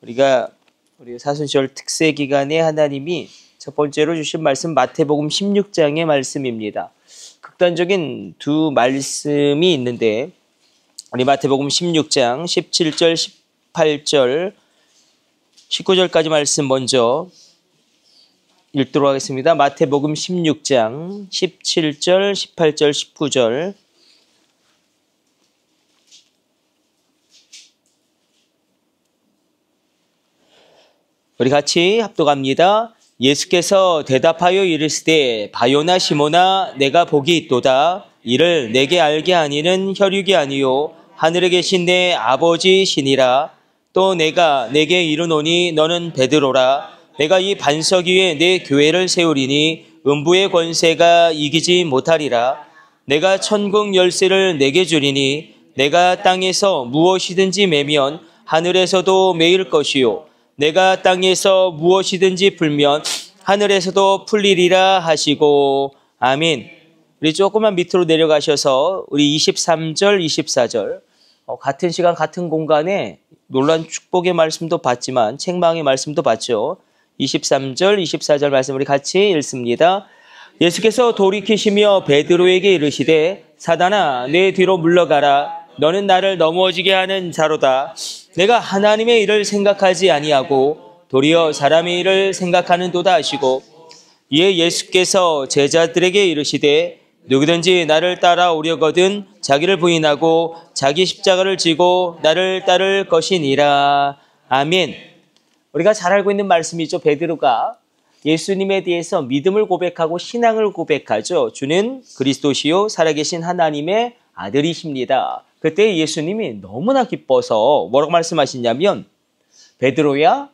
우리 사순절 특세 기간에 하나님이 첫 번째로 주신 말씀 마태복음 16장의 말씀입니다. 극단적인 두 말씀이 있는데 우리 마태복음 16장 17절, 18절, 19절까지 말씀 먼저 읽도록 하겠습니다. 마태복음 16장 17절, 18절, 19절. 우리 같이 합독합니다. 예수께서 대답하여 이르시되 바요나 시모나 내가 복이 있도다. 이를 내게 알게 하니는 혈육이 아니요 하늘에 계신 내 아버지시니라. 또 내가 내게 이르노니 너는 베드로라. 내가 이 반석 위에 내 교회를 세우리니 음부의 권세가 이기지 못하리라. 내가 천국 열쇠를 내게 주리니 내가 땅에서 무엇이든지 매면 하늘에서도 매일 것이요 내가 땅에서 무엇이든지 풀면 하늘에서도 풀리리라 하시고 아멘. 우리 조금만 밑으로 내려가셔서 우리 23절, 24절 같은 시간 같은 공간에 놀라운 축복의 말씀도 봤지만 책망의 말씀도 봤죠. 23절, 24절 말씀 우리 같이 읽습니다. 예수께서 돌이키시며 베드로에게 이르시되 사단아 내 뒤로 물러가라. 너는 나를 넘어지게 하는 자로다. 내가 하나님의 일을 생각하지 아니하고 도리어 사람의 일을 생각하는도다 하시고 이에 예수께서 제자들에게 이르시되 누구든지 나를 따라오려거든 자기를 부인하고 자기 십자가를 지고 나를 따를 것이니라. 아멘. 우리가 잘 알고 있는 말씀이죠. 베드로가 예수님에 대해서 믿음을 고백하고 신앙을 고백하죠. 주는 그리스도시요 살아계신 하나님의 아들이십니다. 그때 예수님이 너무나 기뻐서 뭐라고 말씀하시냐면 베드로야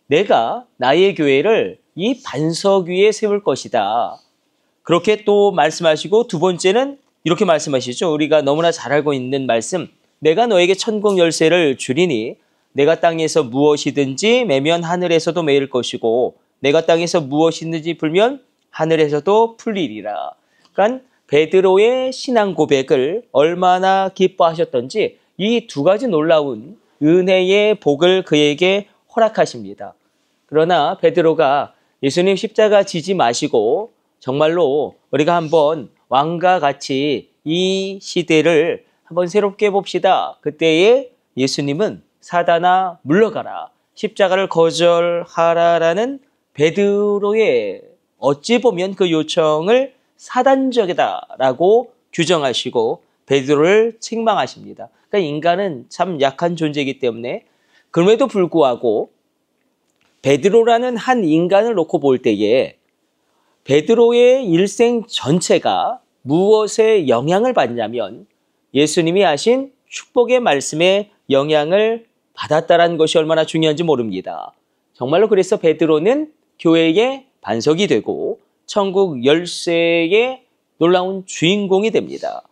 내가 나의 교회를 이 반석 위에 세울 것이다. 그렇게 또 말씀하시고 두 번째는 이렇게 말씀하시죠. 우리가 너무나 잘 알고 있는 말씀. 내가 너에게 천국 열쇠를 주리니 내가 땅에서 무엇이든지 매면 하늘에서도 매일 것이고 내가 땅에서 무엇이든지 풀면 하늘에서도 풀리리라. 그러니까 베드로의 신앙 고백을 얼마나 기뻐하셨던지 이 두 가지 놀라운 은혜의 복을 그에게 허락하십니다. 그러나 베드로가 예수님 십자가 지지 마시고 정말로 우리가 한번 왕과 같이 이 시대를 한번 새롭게 봅시다. 그때에 예수님은 사단아 물러가라. 십자가를 거절하라라는 베드로의 어찌 보면 그 요청을 사단적이다라고 규정하시고 베드로를 책망하십니다. 그러니까 인간은 참 약한 존재이기 때문에 그럼에도 불구하고 베드로라는 한 인간을 놓고 볼 때에 베드로의 일생 전체가 무엇에 영향을 받냐면 예수님이 하신 축복의 말씀에 영향을 받았다는 것이 얼마나 중요한지 모릅니다. 정말로 그래서 베드로는 교회의 반석이 되고 천국 열쇠의 놀라운 주인공이 됩니다.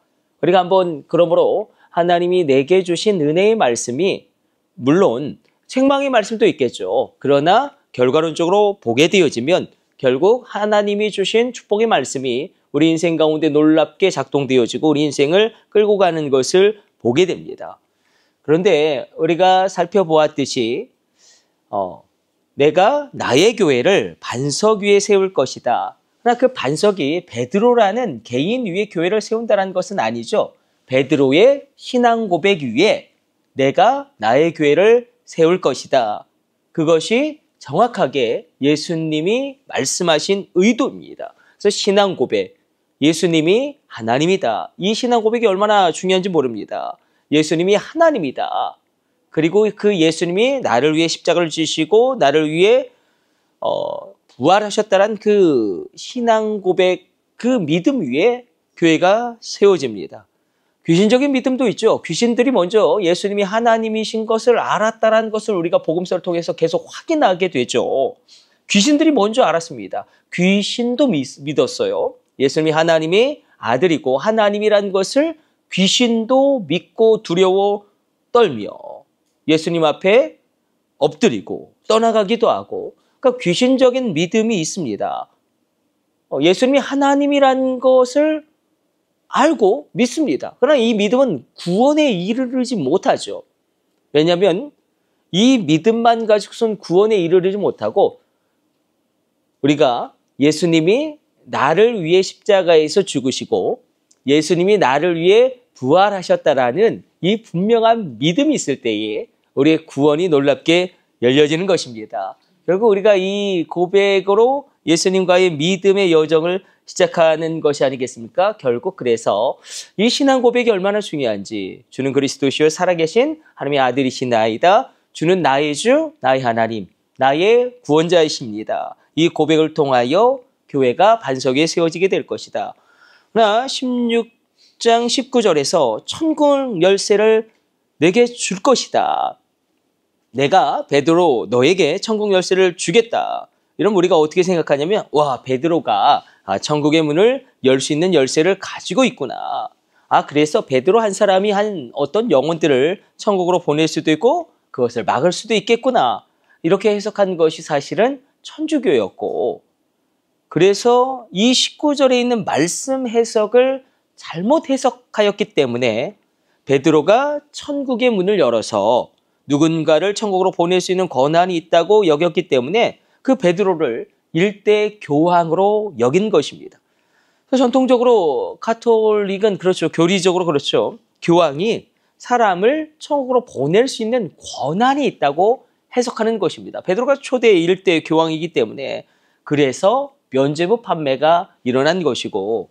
우리가 한번 그러므로 하나님이 내게 주신 은혜의 말씀이 물론 책망의 말씀도 있겠죠. 그러나 결과론적으로 보게 되어지면 결국 하나님이 주신 축복의 말씀이 우리 인생 가운데 놀랍게 작동되어지고 우리 인생을 끌고 가는 것을 보게 됩니다. 그런데 우리가 살펴보았듯이 내가 나의 교회를 반석 위에 세울 것이다. 그러나 그 반석이 베드로라는 개인 위에 교회를 세운다는 것은 아니죠. 베드로의 신앙 고백 위에 내가 나의 교회를 세울 것이다. 그것이 정확하게 예수님이 말씀하신 의도입니다. 그래서 신앙 고백, 예수님이 하나님이다. 이 신앙 고백이 얼마나 중요한지 모릅니다. 예수님이 하나님이다. 그리고 그 예수님이 나를 위해 십자가를 지시고 나를 위해 부활하셨다는 그 신앙 고백, 그 믿음 위에 교회가 세워집니다. 귀신적인 믿음도 있죠. 귀신들이 먼저 예수님이 하나님이신 것을 알았다는 것을 우리가 복음서를 통해서 계속 확인하게 되죠. 귀신들이 먼저 알았습니다. 귀신도 믿었어요. 예수님이 하나님의 아들이고 하나님이란 것을 귀신도 믿고 두려워 떨며 예수님 앞에 엎드리고 떠나가기도 하고 그러니까 귀신적인 믿음이 있습니다. 예수님이 하나님이란 것을 알고 믿습니다. 그러나 이 믿음은 구원에 이르지 못하죠. 왜냐하면 이 믿음만 가지고선 구원에 이르르지 못하고 우리가 예수님이 나를 위해 십자가에서 죽으시고 예수님이 나를 위해 부활하셨다라는 이 분명한 믿음이 있을 때에 우리의 구원이 놀랍게 열려지는 것입니다. 결국 우리가 이 고백으로 예수님과의 믿음의 여정을 시작하는 것이 아니겠습니까? 결국 그래서 이 신앙 고백이 얼마나 중요한지 주는 그리스도시요 살아계신 하나님의 아들이시나이다. 주는 나의 주, 나의 하나님, 나의 구원자이십니다. 이 고백을 통하여 교회가 반석에 세워지게 될 것이다. 그러나 16장 19절에서 천국 열쇠를 내게 줄 것이다. 내가 베드로 너에게 천국 열쇠를 주겠다. 이러면 우리가 어떻게 생각하냐면 와 베드로가 천국의 문을 열 수 있는 열쇠를 가지고 있구나. 그래서 베드로 한 사람이 한 어떤 영혼들을 천국으로 보낼 수도 있고 그것을 막을 수도 있겠구나. 이렇게 해석한 것이 사실은 천주교였고 그래서 이 19절에 있는 말씀 해석을 잘못 해석하였기 때문에 베드로가 천국의 문을 열어서 누군가를 천국으로 보낼 수 있는 권한이 있다고 여겼기 때문에 그 베드로를 일대 교황으로 여긴 것입니다. 전통적으로 가톨릭은 그렇죠. 교리적으로 그렇죠. 교황이 사람을 천국으로 보낼 수 있는 권한이 있다고 해석하는 것입니다. 베드로가 초대 일대 교황이기 때문에 그래서 면죄부 판매가 일어난 것이고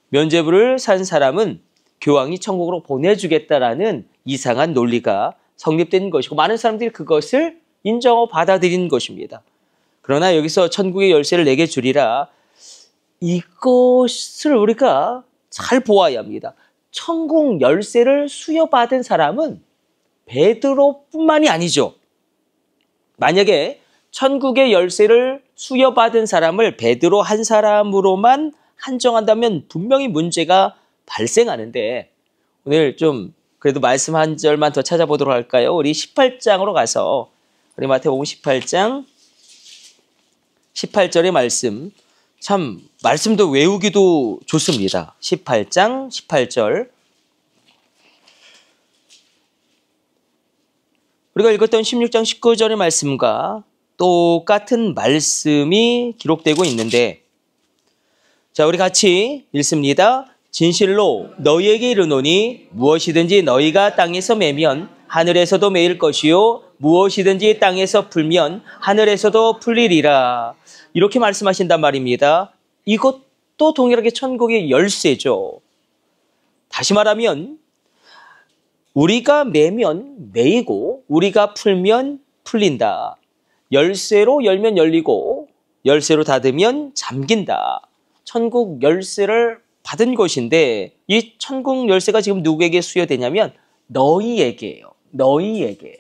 면죄부를 산 사람은 교황이 천국으로 보내주겠다라는 이상한 논리가 성립된 것이고 많은 사람들이 그것을 인정하고 받아들인 것입니다. 그러나 여기서 천국의 열쇠를 내게 주리라 이것을 우리가 잘 보아야 합니다. 천국 열쇠를 수여받은 사람은 베드로뿐만이 아니죠. 만약에 천국의 열쇠를 수여받은 사람을 베드로 한 사람으로만 한정한다면 분명히 문제가 발생하는데 오늘 좀 그래도 말씀 한 절만 더 찾아보도록 할까요? 우리 18장으로 가서 우리 마태복음 18장 18절의 말씀 참 말씀도 외우기도 좋습니다. 18장 18절 우리가 읽었던 16장 19절의 말씀과 똑같은 말씀이 기록되고 있는데 자 우리 같이 읽습니다. 진실로 너희에게 이르노니 무엇이든지 너희가 땅에서 매면 하늘에서도 매일 것이요 무엇이든지 땅에서 풀면 하늘에서도 풀리리라. 이렇게 말씀하신단 말입니다. 이것도 동일하게 천국의 열쇠죠. 다시 말하면 우리가 매면 매이고 우리가 풀면 풀린다. 열쇠로 열면 열리고 열쇠로 닫으면 잠긴다. 천국 열쇠를 받은 것인데 이 천국 열쇠가 지금 누구에게 수여되냐면 너희에게요. 너희에게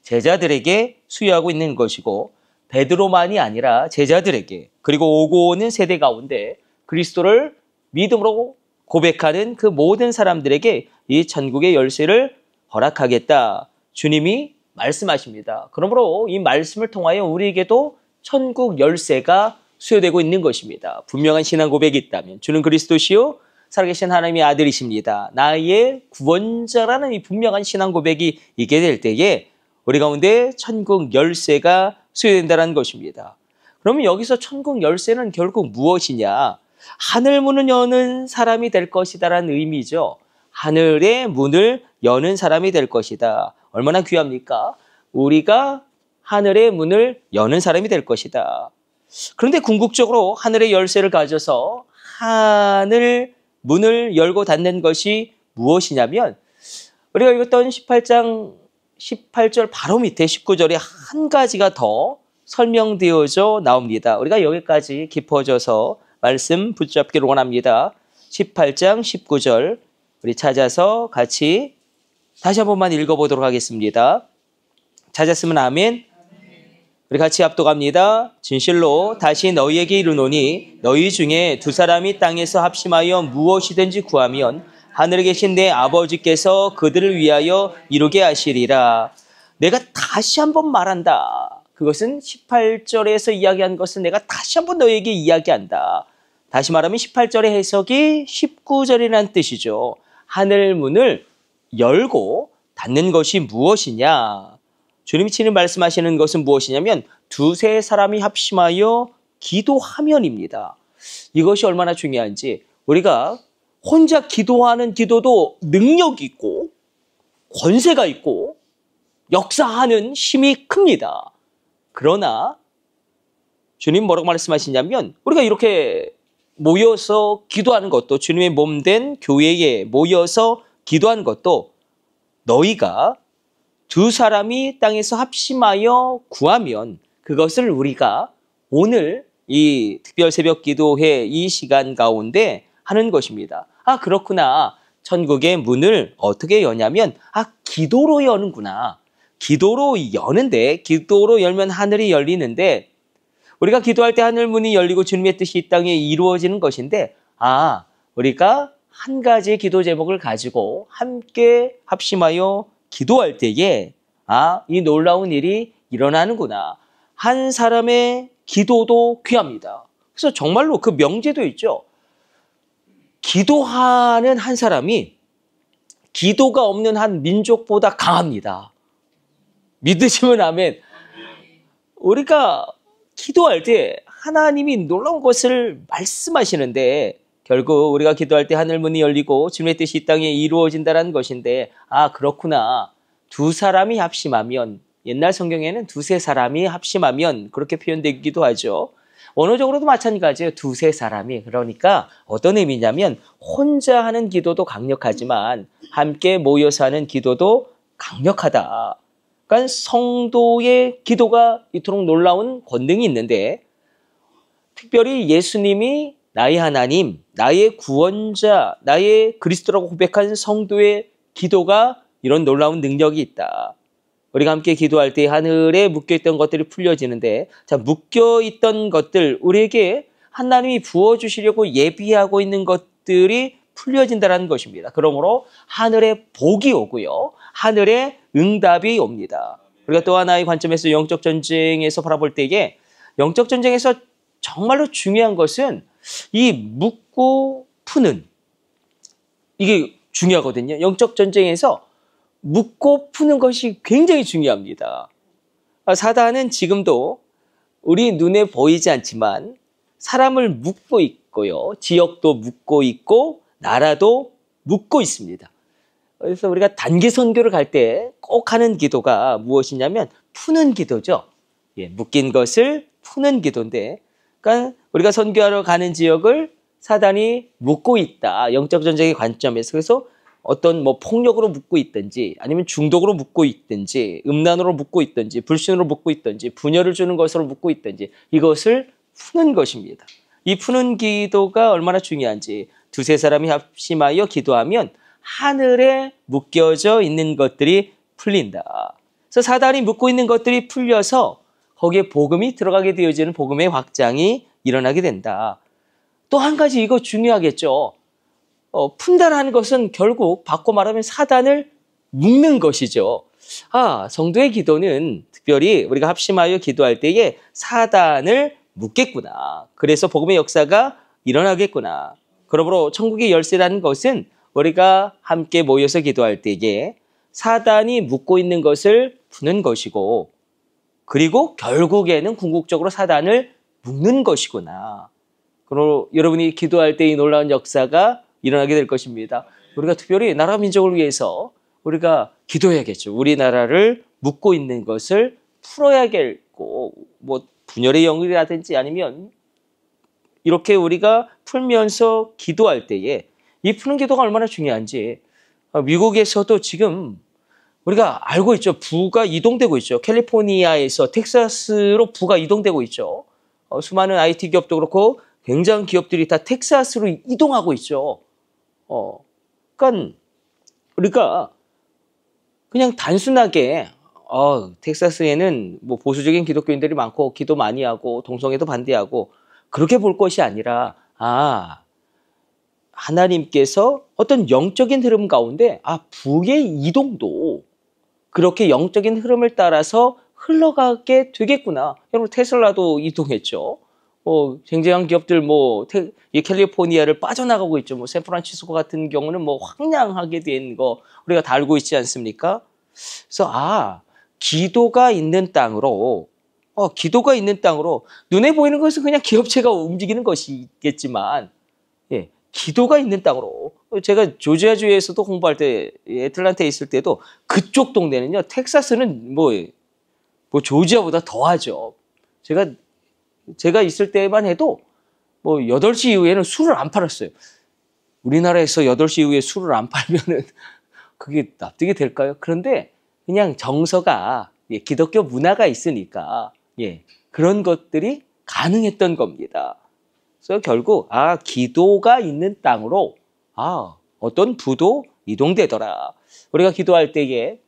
제자들에게 수여하고 있는 것이고 베드로만이 아니라 제자들에게 그리고 오고 오는 세대 가운데 그리스도를 믿음으로 고백하는 그 모든 사람들에게 이 천국의 열쇠를 허락하겠다. 주님이 말씀하십니다. 그러므로 이 말씀을 통하여 우리에게도 천국 열쇠가 수여되고 있는 것입니다. 분명한 신앙 고백이 있다면 주는 그리스도시요 살아계신 하나님의 아들이십니다. 나의 구원자라는 이 분명한 신앙 고백이 있게 될 때에 우리 가운데 천국 열쇠가 수여된다는 것입니다. 그러면 여기서 천국 열쇠는 결국 무엇이냐? 하늘 문을 여는 사람이 될 것이다라는 의미죠. 하늘의 문을 여는 사람이 될 것이다. 얼마나 귀합니까? 우리가 하늘의 문을 여는 사람이 될 것이다. 그런데 궁극적으로 하늘의 열쇠를 가져서 하늘 문을 열고 닫는 것이 무엇이냐면 우리가 읽었던 18장 18절 바로 밑에 19절에 한 가지가 더 설명되어져 나옵니다. 우리가 여기까지 깊어져서 말씀 붙잡기를 원합니다. 18장 19절 우리 찾아서 같이 다시 한 번만 읽어보도록 하겠습니다. 찾았으면 아멘. 우리 같이 합독합니다. 진실로 다시 너희에게 이르노니 너희 중에 두 사람이 땅에서 합심하여 무엇이든지 구하면 하늘에 계신 내 아버지께서 그들을 위하여 이루게 하시리라. 내가 다시 한 번 말한다. 그것은 18절에서 이야기한 것을 내가 다시 한 번 너희에게 이야기한다. 다시 말하면 18절의 해석이 19절이라는 뜻이죠. 하늘 문을 열고 닫는 것이 무엇이냐? 주님이 친히 말씀하시는 것은 무엇이냐면 두세 사람이 합심하여 기도하면입니다. 이것이 얼마나 중요한지 우리가 혼자 기도하는 기도도 능력이 있고 권세가 있고 역사하는 힘이 큽니다. 그러나 주님 뭐라고 말씀하시냐면 우리가 이렇게 모여서 기도하는 것도 주님의 몸된 교회에 모여서 기도하는 것도 너희가 두 사람이 땅에서 합심하여 구하면 그것을 우리가 오늘 이 특별 새벽 기도회 이 시간 가운데 하는 것입니다. 아, 그렇구나. 천국의 문을 어떻게 여냐면 기도로 여는구나. 기도로 여는데 기도로 열면 하늘이 열리는데 우리가 기도할 때 하늘 문이 열리고 주님의 뜻이 이 땅에 이루어지는 것인데 우리가 한 가지 기도 제목을 가지고 함께 합심하여 기도할 때에 이 놀라운 일이 일어나는구나. 한 사람의 기도도 귀합니다. 그래서 정말로 그 명제도 있죠. 기도하는 한 사람이 기도가 없는 한 민족보다 강합니다. 믿으시면 아멘. 우리가 기도할 때 하나님이 놀라운 것을 말씀하시는데 결국 우리가 기도할 때 하늘문이 열리고 주님의 뜻이 이 땅에 이루어진다는 것인데 그렇구나. 두 사람이 합심하면 옛날 성경에는 두세 사람이 합심하면 그렇게 표현되기도 하죠. 언어적으로도 마찬가지예요. 두세 사람이. 그러니까 어떤 의미냐면 혼자 하는 기도도 강력하지만 함께 모여서 하는 기도도 강력하다. 그러니까 성도의 기도가 이토록 놀라운 권능이 있는데 특별히 예수님이 나의 하나님, 나의 구원자, 나의 그리스도라고 고백한 성도의 기도가 이런 놀라운 능력이 있다. 우리가 함께 기도할 때 하늘에 묶여있던 것들이 풀려지는데 묶여있던 것들, 우리에게 하나님이 부어주시려고 예비하고 있는 것들이 풀려진다는 것입니다. 그러므로 하늘에 복이 오고요. 하늘에 응답이 옵니다. 우리가 또 하나의 관점에서 영적 전쟁에서 바라볼 때에 영적 전쟁에서 정말로 중요한 것은 이 묻고 푸는 이게 중요하거든요. 영적 전쟁에서 묻고 푸는 것이 굉장히 중요합니다. 사단은 지금도 우리 눈에 보이지 않지만 사람을 묶고 있고요. 지역도 묶고 있고 나라도 묶고 있습니다. 그래서 우리가 단기 선교를 갈 때 꼭 하는 기도가 무엇이냐면 푸는 기도죠. 묶인 것을 푸는 기도인데 그러니까 우리가 선교하러 가는 지역을 사단이 묶고 있다. 영적 전쟁의 관점에서. 그래서 어떤 폭력으로 묶고 있든지 아니면 중독으로 묶고 있든지 음란으로 묶고 있든지 불신으로 묶고 있든지 분열을 주는 것으로 묶고 있든지 이것을 푸는 것입니다. 이 푸는 기도가 얼마나 중요한지 두세 사람이 합심하여 기도하면 하늘에 묶여져 있는 것들이 풀린다. 그래서 사단이 묶고 있는 것들이 풀려서 거기에 복음이 들어가게 되어지는 복음의 확장이 일어나게 된다. 또 한 가지 이거 중요하겠죠. 푼다라는 것은 결국 바꿔 말하면 사단을 묶는 것이죠. 성도의 기도는 특별히 우리가 합심하여 기도할 때에 사단을 묶겠구나. 그래서 복음의 역사가 일어나겠구나. 그러므로 천국의 열쇠라는 것은 우리가 함께 모여서 기도할 때에 사단이 묶고 있는 것을 푸는 것이고 그리고 결국에는 궁극적으로 사단을 묶는 것이구나. 그리고 여러분이 기도할 때 이 놀라운 역사가 일어나게 될 것입니다. 우리가 특별히 나라 민족을 위해서 우리가 기도해야겠죠. 우리나라를 묶고 있는 것을 풀어야겠고 분열의 영이라든지 아니면 이렇게 우리가 풀면서 기도할 때에 이 푸는 기도가 얼마나 중요한지 미국에서도 지금 우리가 알고 있죠. 부가 이동되고 있죠. 캘리포니아에서 텍사스로 부가 이동되고 있죠. 수많은 IT 기업도 그렇고 굉장한 기업들이 다 텍사스로 이동하고 있죠. 그러니까 우리가 그냥 단순하게 텍사스에는 보수적인 기독교인들이 많고 기도 많이 하고 동성애도 반대하고 그렇게 볼 것이 아니라 하나님께서 어떤 영적인 흐름 가운데 부의 이동도 그렇게 영적인 흐름을 따라서 흘러가게 되겠구나. 여러분 테슬라도 이동했죠. 쟁쟁한 기업들 이 캘리포니아를 빠져나가고 있죠. 샌프란시스코 같은 경우는 황량하게 된 거 우리가 다 알고 있지 않습니까? 그래서 기도가 있는 땅으로, 기도가 있는 땅으로, 눈에 보이는 것은 그냥 기업체가 움직이는 것이겠지만, 예, 기도가 있는 땅으로. 제가 조지아주에서도 공부할 때, 애틀란타에 있을 때도 그쪽 동네는요, 텍사스는 뭐 조지아보다 더하죠. 제가 있을 때만 해도 뭐 8시 이후에는 술을 안 팔았어요. 우리나라에서 8시 이후에 술을 안 팔면은 그게 납득이 될까요? 그런데 그냥 정서가, 예, 기독교 문화가 있으니까, 예, 그런 것들이 가능했던 겁니다. 그래서 결국 기도가 있는 땅으로 어떤 부도 이동되더라. 우리가 기도할 때에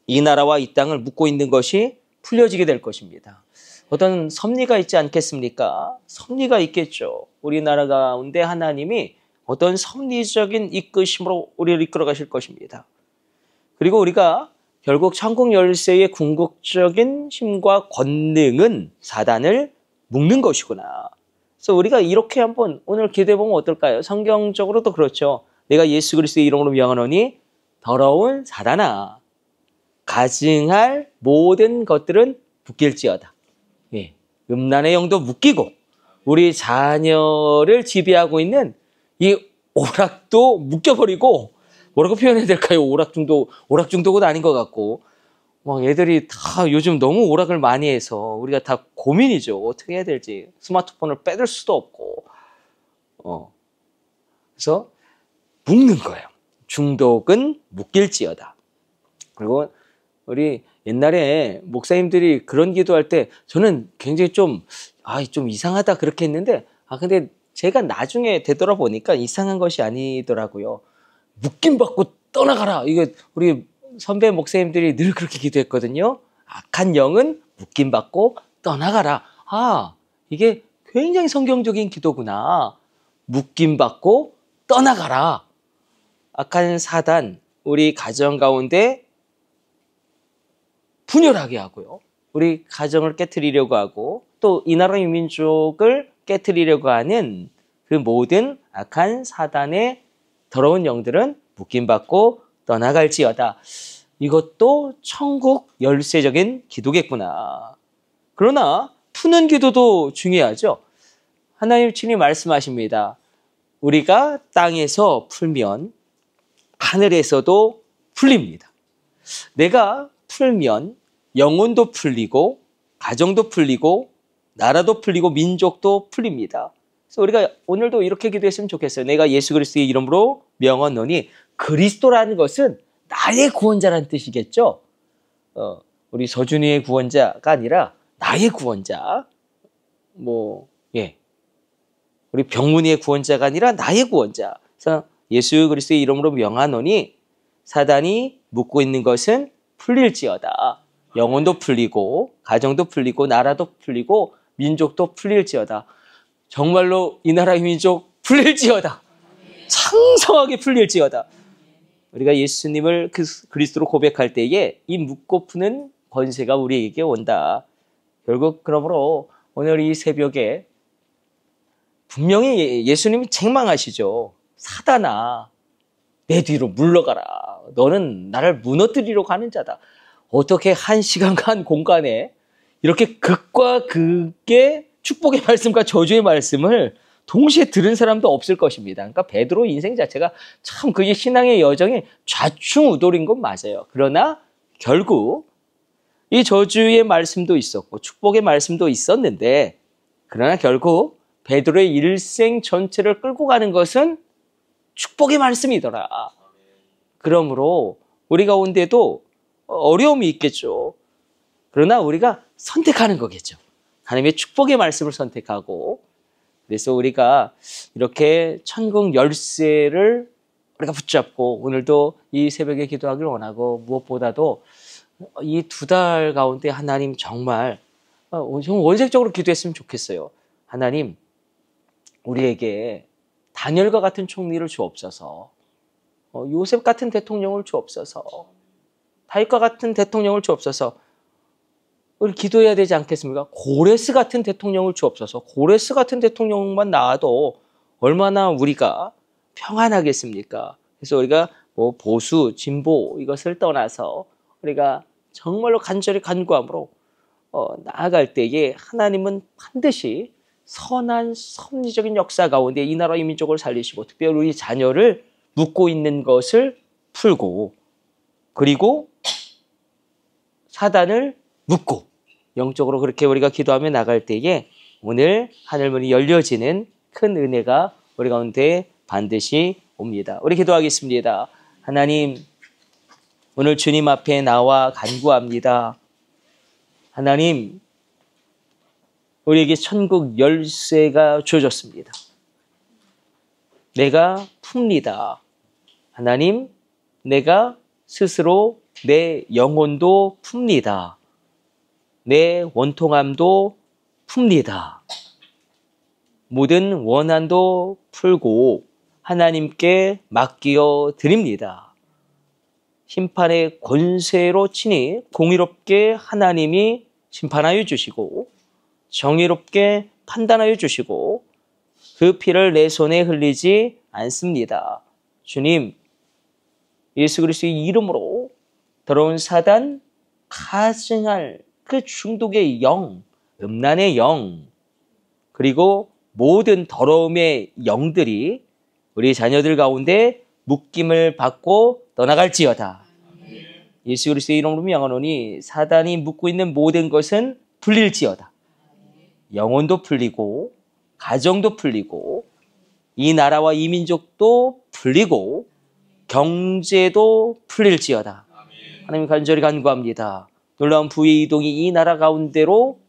이 나라와 이 땅을 묶고 있는 것이 풀려지게 될 것입니다. 어떤 섭리가 있지 않겠습니까? 섭리가 있겠죠. 우리나라 가운데 하나님이 어떤 섭리적인 이끄심으로 우리를 이끌어 가실 것입니다. 그리고 우리가 결국 천국 열쇠의 궁극적인 힘과 권능은 사단을 묶는 것이구나. 그래서 우리가 이렇게 한번 오늘 기도해보면 어떨까요? 성경적으로도 그렇죠. 내가 예수 그리스도의 이름으로 명하노니 더러운 사단아, 가증할 모든 것들은 묶일지어다. 예, 음란의 영도 묶이고 우리 자녀를 지배하고 있는 이 오락도 묶여버리고, 뭐라고 표현해야 될까요? 오락중독은 아닌 것 같고, 막 애들이 다 요즘 너무 오락을 많이 해서 우리가 다 고민이죠. 어떻게 해야 될지. 스마트폰을 빼들 수도 없고. 그래서 묶는 거예요. 중독은 묶일지어다. 그리고 우리 옛날에 목사님들이 그런 기도할 때 저는 굉장히 좀 이상하다 그렇게 했는데, 근데 제가 나중에 되돌아보니까 이상한 것이 아니더라고요. 묶임받고 떠나가라. 이게 우리 선배 목사님들이 늘 그렇게 기도했거든요. 악한 영은 묶임받고 떠나가라. 이게 굉장히 성경적인 기도구나. 묶임받고 떠나가라. 악한 사단, 우리 가정 가운데 분열하게 하고요. 우리 가정을 깨트리려고 하고, 또 이 나라의 민족을 깨트리려고 하는 그 모든 악한 사단의 더러운 영들은 묶임받고 떠나갈지어다. 이것도 천국 열쇠적인 기도겠구나. 그러나 푸는 기도도 중요하죠. 하나님 친히 말씀하십니다. 우리가 땅에서 풀면 하늘에서도 풀립니다. 내가 풀면 영혼도 풀리고 가정도 풀리고 나라도 풀리고 민족도 풀립니다. 그래서 우리가 오늘도 이렇게 기도했으면 좋겠어요. 내가 예수 그리스도의 이름으로 명하노니, 그리스도라는 것은 나의 구원자라는 뜻이겠죠. 우리 서준이의 구원자가 아니라 나의 구원자. 우리 병문이의 구원자가 아니라 나의 구원자. 그래서 예수 그리스도의 이름으로 명하노니 사단이 묶고 있는 것은 풀릴지어다. 영혼도 풀리고 가정도 풀리고 나라도 풀리고 민족도 풀릴지어다. 정말로 이 나라의 민족 풀릴지어다. 창성하게 풀릴지어다. 우리가 예수님을 그리스도로 고백할 때에 이 묶고 푸는 권세가 우리에게 온다. 결국 그러므로 오늘 이 새벽에 분명히 예수님이 책망하시죠. 사단아, 내 뒤로 물러가라. 너는 나를 무너뜨리려고 하는 자다. 어떻게 한 시간과 한 공간에 이렇게 극과 극의 축복의 말씀과 저주의 말씀을 동시에 들은 사람도 없을 것입니다. 그러니까 베드로 인생 자체가 참 그게 신앙의 여정이 좌충우돌인 건 맞아요. 그러나 결국 이 저주의 말씀도 있었고 축복의 말씀도 있었는데, 그러나 결국 베드로의 일생 전체를 끌고 가는 것은 축복의 말씀이더라. 그러므로 우리 가운데도 어려움이 있겠죠. 그러나 우리가 선택하는 거겠죠. 하나님의 축복의 말씀을 선택하고, 그래서 우리가 이렇게 천국 열쇠를 우리가 붙잡고 오늘도 이 새벽에 기도하길 원하고, 무엇보다도 이 2달 가운데 하나님 정말 원색적으로 기도했으면 좋겠어요. 하나님, 우리에게 다니엘과 같은 총리를 주옵소서. 요셉 같은 대통령을 주옵소서. 다윗과 같은 대통령을 주옵소서. 우리 기도해야 되지 않겠습니까? 고레스 같은 대통령을 주옵소서. 고레스 같은 대통령만 나와도 얼마나 우리가 평안하겠습니까? 그래서 우리가 보수, 진보 이것을 떠나서 우리가 정말로 간절히 간구함으로 나아갈 때에 하나님은 반드시 선한 섭리적인 역사 가운데 이 나라 이 민족을 살리시고 특별히 우리 자녀를 묻고 있는 것을 풀고 그리고 사단을 묶고 영적으로 그렇게 우리가 기도하며 나갈 때에 오늘 하늘문이 열려지는 큰 은혜가 우리 가운데 반드시 옵니다. 우리 기도하겠습니다. 하나님, 오늘 주님 앞에 나와 간구합니다. 하나님, 우리에게 천국 열쇠가 주어졌습니다. 내가 풉니다. 하나님, 내가 스스로 내 영혼도 풉니다. 내 원통함도 풉니다. 모든 원한도 풀고 하나님께 맡겨 드립니다. 심판의 권세로 치니 공의롭게 하나님이 심판하여 주시고 정의롭게 판단하여 주시고 그 피를 내 손에 흘리지 않습니다. 주님, 예수 그리스도의 이름으로 더러운 사단, 가증할 그 중독의 영, 음란의 영, 그리고 모든 더러움의 영들이 우리 자녀들 가운데 묶임을 받고 떠나갈지어다. 예수 그리스도의 이름으로 명하노니 사단이 묶고 있는 모든 것은 풀릴지어다. 영혼도 풀리고 가정도 풀리고 이 나라와 이 민족도 풀리고 경제도 풀릴지어다. 하나님 간절히 간구합니다. 놀라운 부의 이동이 이 나라 가운데로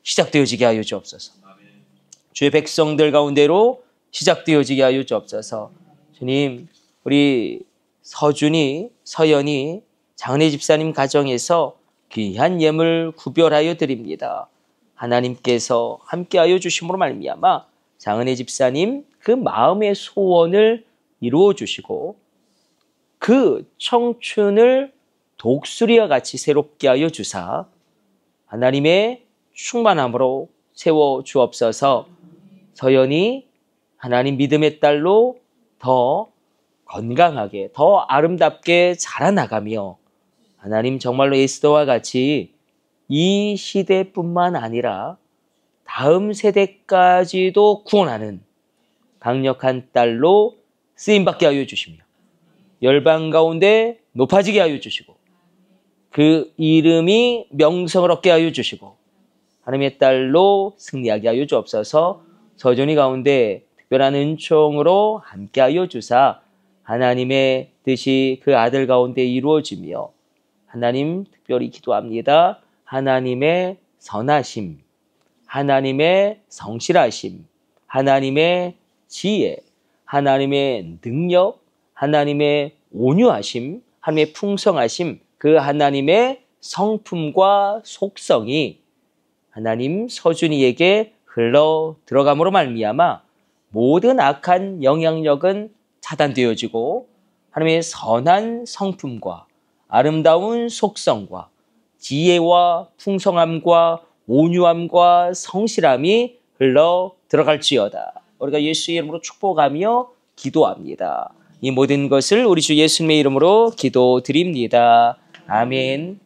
시작되어지게 하여 주옵소서. 주의 백성들 가운데로 시작되어지게 하여 주옵소서. 주님, 우리 서준이, 서연이 장례 집사님 가정에서 귀한 예물 구별하여 드립니다. 하나님께서 함께하여 주심으로 말미암아 장은혜 집사님 그 마음의 소원을 이루어 주시고 그 청춘을 독수리와 같이 새롭게 하여 주사 하나님의 충만함으로 세워 주옵소서. 서연이 하나님 믿음의 딸로 더 건강하게 더 아름답게 자라나가며 하나님 정말로 에스더와 같이 이 시대뿐만 아니라 다음 세대까지도 구원하는 강력한 딸로 쓰임받게 하여 주시며 열방 가운데 높아지게 하여 주시고 그 이름이 명성을 얻게 하여 주시고 하나님의 딸로 승리하게 하여 주옵소서. 서준이 가운데 특별한 은총으로 함께하여 주사 하나님의 뜻이 그 아들 가운데 이루어지며 하나님 특별히 기도합니다. 하나님의 선하심, 하나님의 성실하심, 하나님의 지혜, 하나님의 능력, 하나님의 온유하심, 하나님의 풍성하심, 그 하나님의 성품과 속성이 하나님 서준이에게 흘러 들어감으로 말미암아 모든 악한 영향력은 차단되어지고 하나님의 선한 성품과 아름다운 속성과 지혜와 풍성함과 온유함과 성실함이 흘러 들어갈지어다. 우리가 예수의 이름으로 축복하며 기도합니다. 이 모든 것을 우리 주 예수님의 이름으로 기도드립니다. 아멘.